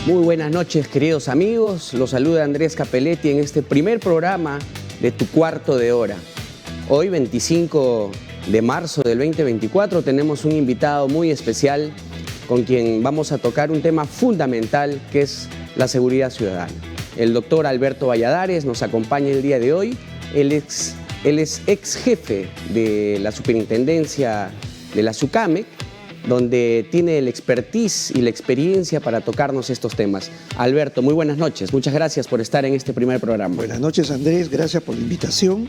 Muy buenas noches, queridos amigos. Los saluda Andrés Capelletti en este primer programa de Tu Cuarto de Hora. Hoy, 25 de marzo del 2024, tenemos un invitado muy especial con quien vamos a tocar un tema fundamental que es la seguridad ciudadana. El doctor Alberto Valladares nos acompaña el día de hoy. Él es ex jefe de la superintendencia de la SUCAMEC, donde tiene el expertise y la experiencia para tocarnos estos temas. Alberto, muy buenas noches. Muchas gracias por estar en este primer programa. Buenas noches, Andrés. Gracias por la invitación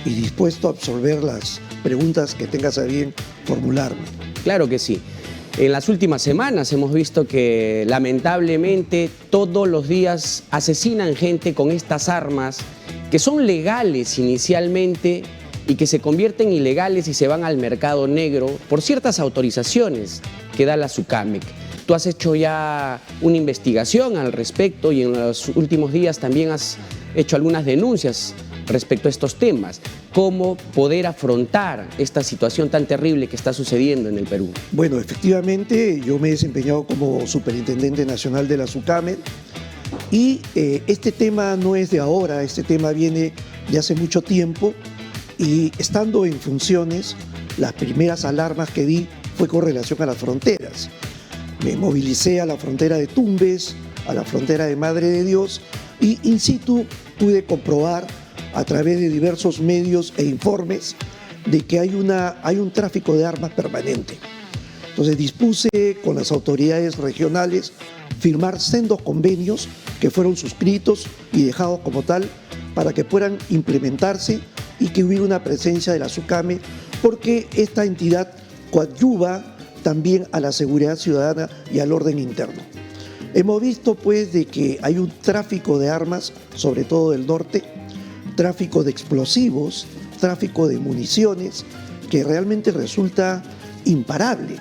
y dispuesto a absorber las preguntas que tengas a bien formularme. Claro que sí. En las últimas semanas hemos visto que lamentablemente todos los días asesinan gente con estas armas que son legales inicialmente y que se convierten ilegales y se van al mercado negro por ciertas autorizaciones que da la SUCAMEC. Tú has hecho ya una investigación al respecto y en los últimos días también has hecho algunas denuncias respecto a estos temas. ¿Cómo poder afrontar esta situación tan terrible que está sucediendo en el Perú? Bueno, efectivamente, yo me he desempeñado como superintendente nacional de la SUCAMEC y este tema no es de ahora, este tema viene de hace mucho tiempo. Y estando en funciones, las primeras alarmas que di fue con relación a las fronteras. Me movilicé a la frontera de Tumbes, a la frontera de Madre de Dios y in situ pude comprobar a través de diversos medios e informes de que hay un tráfico de armas permanente. Entonces dispuse con las autoridades regionales firmar sendos convenios que fueron suscritos y dejados como tal para que puedan implementarse y que hubiera una presencia de la SUCAMEC, porque esta entidad coadyuva también a la seguridad ciudadana y al orden interno. Hemos visto pues de que hay un tráfico de armas, sobre todo del norte, tráfico de explosivos, tráfico de municiones, que realmente resulta imparable.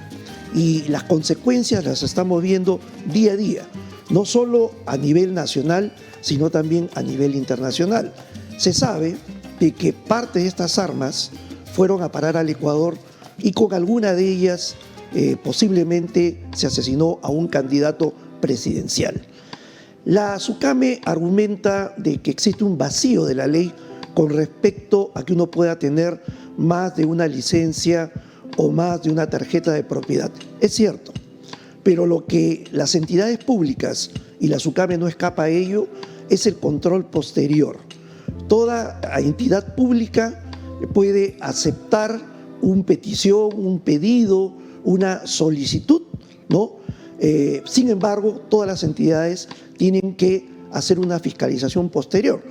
Y las consecuencias las estamos viendo día a día, no solo a nivel nacional, sino también a nivel internacional. Se sabe de que parte de estas armas fueron a parar al Ecuador y con alguna de ellas posiblemente se asesinó a un candidato presidencial. La SUCAMEC argumenta de que existe un vacío de la ley con respecto a que uno pueda tener más de una licencia o más de una tarjeta de propiedad. Es cierto, pero lo que las entidades públicas y la SUCAMEC no escapa a ello es el control posterior. Toda entidad pública puede aceptar una petición, un pedido, una solicitud, ¿no? Sin embargo, todas las entidades tienen que hacer una fiscalización posterior.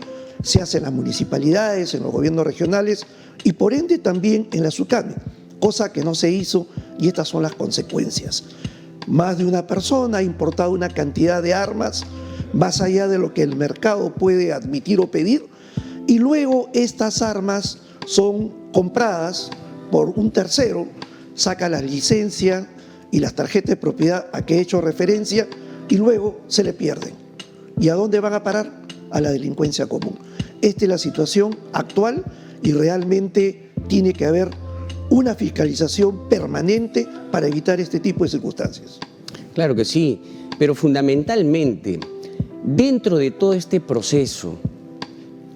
Se hace en las municipalidades, en los gobiernos regionales y por ende también en la SUCAMEC, cosa que no se hizo y estas son las consecuencias. Más de una persona ha importado una cantidad de armas más allá de lo que el mercado puede admitir o pedir, y luego estas armas son compradas por un tercero, saca la licencia y las tarjetas de propiedad a que he hecho referencia y luego se le pierden. ¿Y a dónde van a parar? A la delincuencia común. Esta es la situación actual y realmente tiene que haber una fiscalización permanente para evitar este tipo de circunstancias. Claro que sí, pero fundamentalmente, dentro de todo este proceso,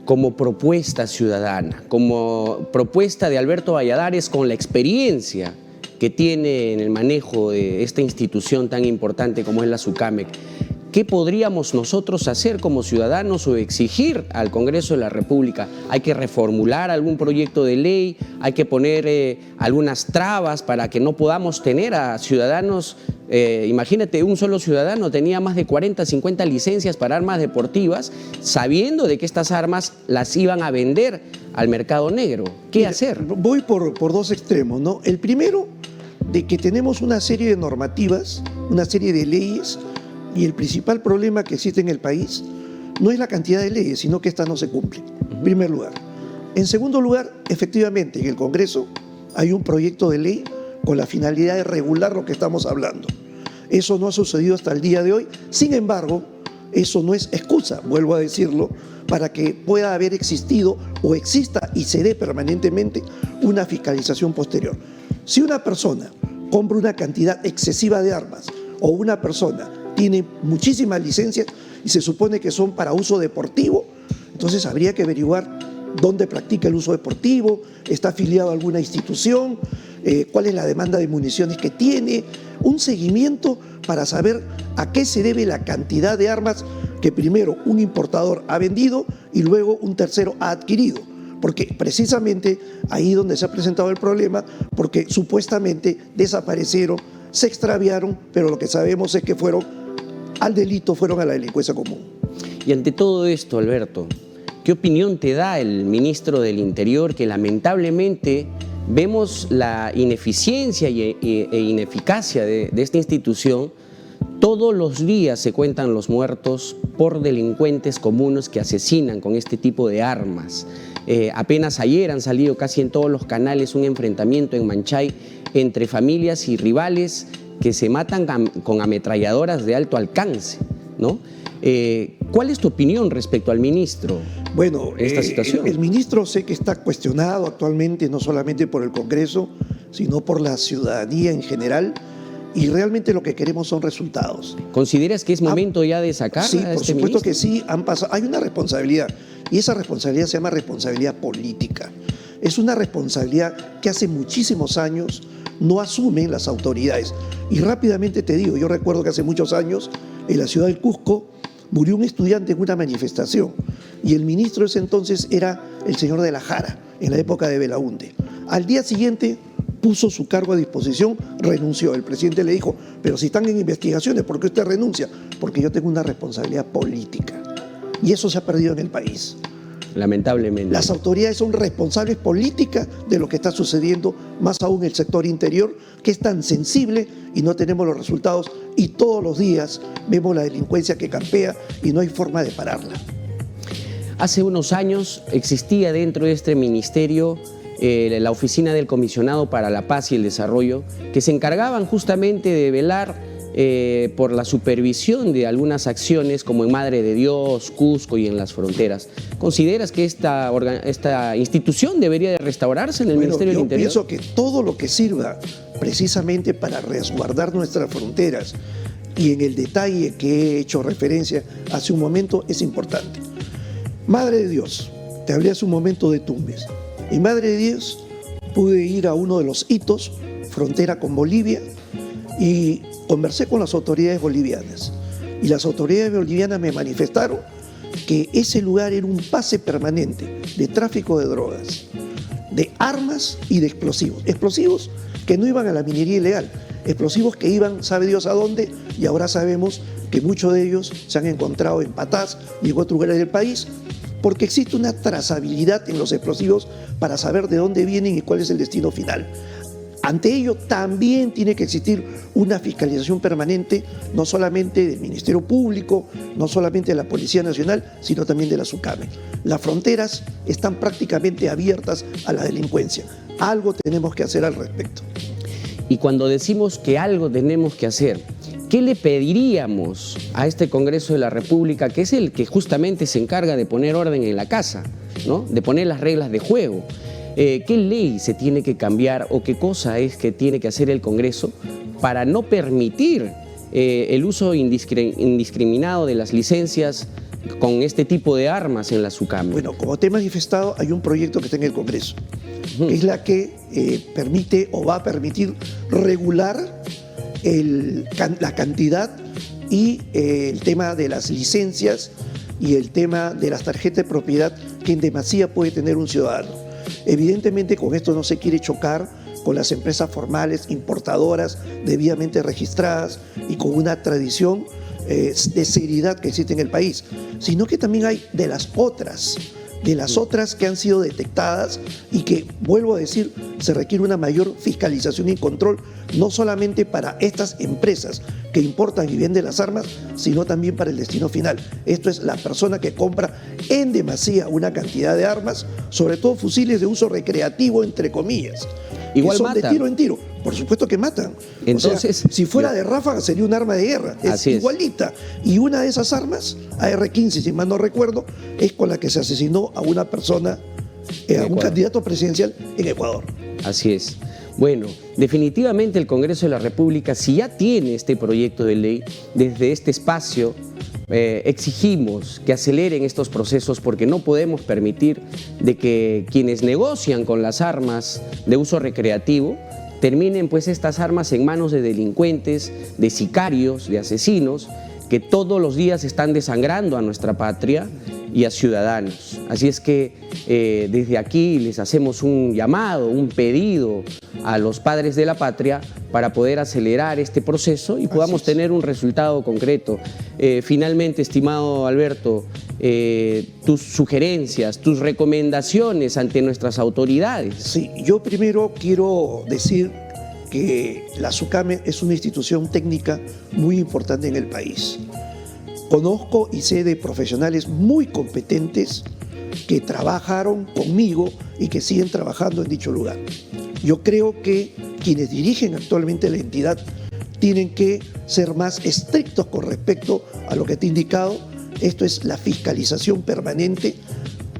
como propuesta ciudadana, como propuesta de Alberto Valladares con la experiencia que tiene en el manejo de esta institución tan importante como es la SUCAMEC, ¿qué podríamos nosotros hacer como ciudadanos o exigir al Congreso de la República? ¿Hay que reformular algún proyecto de ley? ¿Hay que poner algunas trabas para que no podamos tener a ciudadanos? Imagínate, un solo ciudadano tenía más de 40, 50 licencias para armas deportivas, sabiendo de que estas armas las iban a vender al mercado negro. ¿Qué hacer? Voy por dos extremos, ¿no? El primero, de que tenemos una serie de normativas, una serie de leyes, y el principal problema que existe en el país no es la cantidad de leyes, sino que estas no se cumplen, en primer lugar. En segundo lugar, efectivamente, en el Congreso hay un proyecto de ley con la finalidad de regular lo que estamos hablando. Eso no ha sucedido hasta el día de hoy. Sin embargo, eso no es excusa, vuelvo a decirlo, para que pueda haber existido o exista y se dé permanentemente una fiscalización posterior. Si una persona compra una cantidad excesiva de armas o una persona tiene muchísimas licencias y se supone que son para uso deportivo. Entonces habría que averiguar dónde practica el uso deportivo, está afiliado a alguna institución, cuál es la demanda de municiones que tiene, un seguimiento para saber a qué se debe la cantidad de armas que primero un importador ha vendido y luego un tercero ha adquirido. Porque precisamente ahí donde se ha presentado el problema, porque supuestamente desaparecieron, se extraviaron, pero lo que sabemos es que fueron al delito, fueron a la delincuencia común. Y ante todo esto, Alberto, ¿qué opinión te da el ministro del Interior, que lamentablemente vemos la ineficiencia e ineficacia de esta institución? Todos los días se cuentan los muertos por delincuentes comunes que asesinan con este tipo de armas. Apenas ayer han salido casi en todos los canales un enfrentamiento en Manchay entre familias y rivales que se matan con ametralladoras de alto alcance, ¿no? ¿Cuál es tu opinión respecto al ministro? Bueno, esta situación? El ministro sé que está cuestionado actualmente no solamente por el Congreso, sino por la ciudadanía en general, y realmente lo que queremos son resultados. ¿Consideras que es momento ya de sacar sí, a por este supuesto ministro? que sí, han pasado. Hay una responsabilidad, y esa responsabilidad se llama responsabilidad política. Es una responsabilidad que hace muchísimos años no asumen las autoridades. Y rápidamente te digo, yo recuerdo que hace muchos años en la ciudad del Cusco murió un estudiante en una manifestación y el ministro de ese entonces era el señor de la Jara, en la época de Belaúnde. Al día siguiente puso su cargo a disposición, renunció. El presidente le dijo, pero si están en investigaciones, ¿por qué usted renuncia? Porque yo tengo una responsabilidad política. Y eso se ha perdido en el país. Lamentablemente. Las autoridades son responsables políticas de lo que está sucediendo, más aún el sector interior, que es tan sensible y no tenemos los resultados. Y todos los días vemos la delincuencia que campea y no hay forma de pararla. Hace unos años existía dentro de este ministerio la Oficina del Comisionado para la Paz y el Desarrollo, que se encargaban justamente de velar por la supervisión de algunas acciones como en Madre de Dios, Cusco y en las fronteras. ¿Consideras que esta institución debería de restaurarse en el Ministerio del Interior? Yo pienso que todo lo que sirva precisamente para resguardar nuestras fronteras y en el detalle que he hecho referencia hace un momento es importante. Madre de Dios, te hablé hace un momento de Tumbes. En Madre de Dios pude ir a uno de los hitos, frontera con Bolivia, y conversé con las autoridades bolivianas. Y las autoridades bolivianas me manifestaron que ese lugar era un pase permanente de tráfico de drogas, de armas y de explosivos. Explosivos que no iban a la minería ilegal, explosivos que iban, sabe Dios a dónde, y ahora sabemos que muchos de ellos se han encontrado en Patás y en otros lugares del país, porque existe una trazabilidad en los explosivos para saber de dónde vienen y cuál es el destino final. Ante ello también tiene que existir una fiscalización permanente, no solamente del Ministerio Público, no solamente de la Policía Nacional, sino también de la SUCAME. Las fronteras están prácticamente abiertas a la delincuencia. Algo tenemos que hacer al respecto. Y cuando decimos que algo tenemos que hacer, ¿qué le pediríamos a este Congreso de la República, que es el que justamente se encarga de poner orden en la casa, ¿no? De poner las reglas de juego? ¿Qué ley se tiene que cambiar o qué cosa es que tiene que hacer el Congreso para no permitir el uso indiscriminado de las licencias con este tipo de armas en la SUCAME? Bueno, como te he manifestado, hay un proyecto que está en el Congreso, que es la que permite o va a permitir regular la cantidad y el tema de las licencias y el tema de las tarjetas de propiedad que en demasía puede tener un ciudadano. Evidentemente con esto no se quiere chocar con las empresas formales, importadoras, debidamente registradas y con una tradición de seriedad que existe en el país, sino que también hay de las otras que han sido detectadas y que, vuelvo a decir, se requiere una mayor fiscalización y control, no solamente para estas empresas que importan y venden las armas, sino también para el destino final. Esto es la persona que compra en demasía una cantidad de armas, sobre todo fusiles de uso recreativo, entre comillas. Igual son matan. de tiro en tiro. Por supuesto que matan. Entonces, o sea, si fuera de ráfaga sería un arma de guerra. Es igualita. Y una de esas armas, AR-15, si mal no recuerdo, es con la que se asesinó a una persona, a un candidato presidencial en Ecuador. Así es. Bueno, definitivamente el Congreso de la República, si ya tiene este proyecto de ley, desde este espacio exigimos que aceleren estos procesos porque no podemos permitir de que quienes negocian con las armas de uso recreativo terminen pues estas armas en manos de delincuentes, de sicarios, de asesinos, que todos los días están desangrando a nuestra patria y a ciudadanos. Así es que desde aquí les hacemos un llamado, un pedido a los padres de la patria para poder acelerar este proceso y podamos tener un resultado concreto. Finalmente, estimado Alberto, tus sugerencias, tus recomendaciones ante nuestras autoridades. Sí, yo primero quiero decir que la SUCAME es una institución técnica muy importante en el país. Conozco y sé de profesionales muy competentes que trabajaron conmigo y que siguen trabajando en dicho lugar. Yo creo que quienes dirigen actualmente la entidad tienen que ser más estrictos con respecto a lo que te he indicado. Esto es la fiscalización permanente,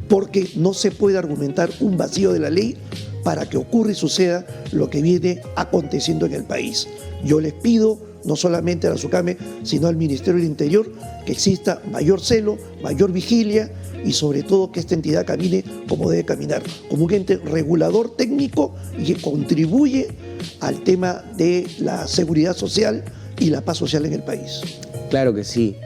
porque no se puede argumentar un vacío de la ley para que ocurra y suceda lo que viene aconteciendo en el país. Yo les pido, no solamente a la SUCAME, sino al Ministerio del Interior, que exista mayor celo, mayor vigilia y sobre todo que esta entidad camine como debe caminar, como un ente regulador técnico y que contribuye al tema de la seguridad social y la paz social en el país. Claro que sí.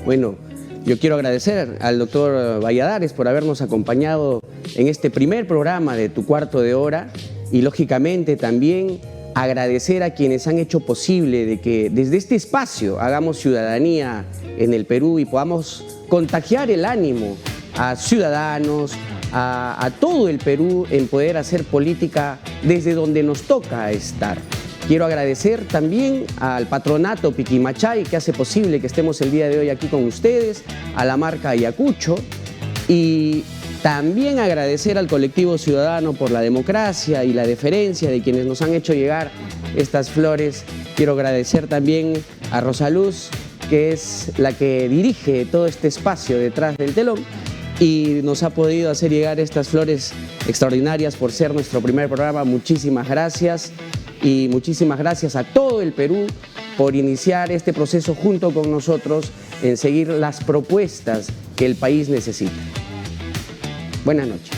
Bueno, yo quiero agradecer al doctor Valladares por habernos acompañado en este primer programa de Tu Cuarto de Hora y lógicamente también agradecer a quienes han hecho posible de que desde este espacio hagamos ciudadanía en el Perú y podamos contagiar el ánimo a ciudadanos, a todo el Perú en poder hacer política desde donde nos toca estar. Quiero agradecer también al patronato Piquimachay que hace posible que estemos el día de hoy aquí con ustedes, a la marca Ayacucho y también agradecer al colectivo ciudadano por la democracia y la deferencia de quienes nos han hecho llegar estas flores. Quiero agradecer también a Rosaluz, que es la que dirige todo este espacio detrás del telón y nos ha podido hacer llegar estas flores extraordinarias por ser nuestro primer programa. Muchísimas gracias y muchísimas gracias a todo el Perú por iniciar este proceso junto con nosotros en seguir las propuestas que el país necesita. Buenas noches.